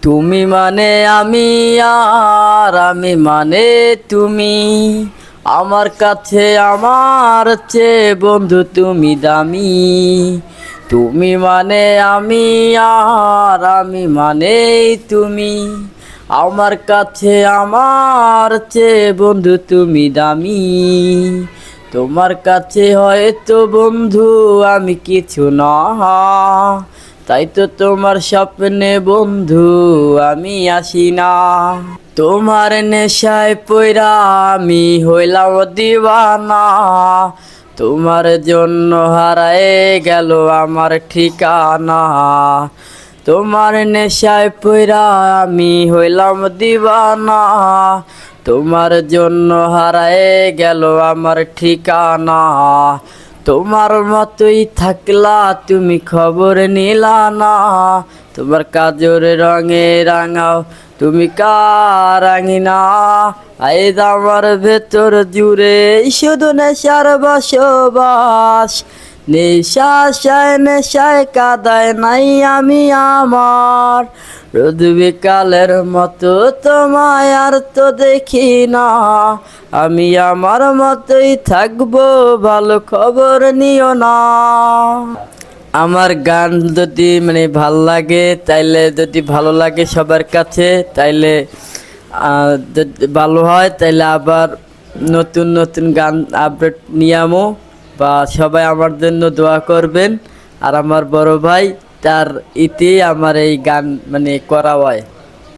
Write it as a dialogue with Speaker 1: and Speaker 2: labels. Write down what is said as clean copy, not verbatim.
Speaker 1: তুমি মানে আমি আর আমি মানে তুমি, আমার কাছে আমার চেয়ে বন্ধু তুমি দামি। তুমি মানে আমি আর আমি মানে তুমি, আমার কাছে আমার চেয়ে বন্ধু তুমি দামি। তোমার কাছে হয়তো বন্ধু আমি কিছু না, তাই তো তোমার স্বপ্নে বন্ধু আমি আসি না। তোমার নেশায় পইরা আমি হইলাম দিওয়ানা, তোমার জন্য হারায়ে গেল আমার ঠিকানা। তোমার নেশায় পইরা আমি হইলাম দিওয়ানা, তোমার জন্য হারায়ে গেল আমার ঠিকানা। তোমার মতোই থাকলা তুমি খবর নিলা না, তোমার কাজর রঙে রাঙাও তুমি কারাঙিনা। আইজ আমার ভেতর জুড়ে শুধু নেশার বসবাস, নেশায় নেশায় কাদায় নাই আমি আমার। রোদ বিকালের মতো তোমায় আর তো দেখি না, আমি আমার মতোই থাকবো, ভালো খবর নিও না। আমার গান যদি ভাল লাগে, তাইলে যদি ভালো লাগে সবার কাছে, তাইলে যদি ভালো হয় তাইলে আবার নতুন নতুন গান আপডেট নিয়ে আমো, বা সবাই আমার জন্য দোয়া করবেন। আর আমার বড় ভাই তার ইতি আমার এই গান করা হয়।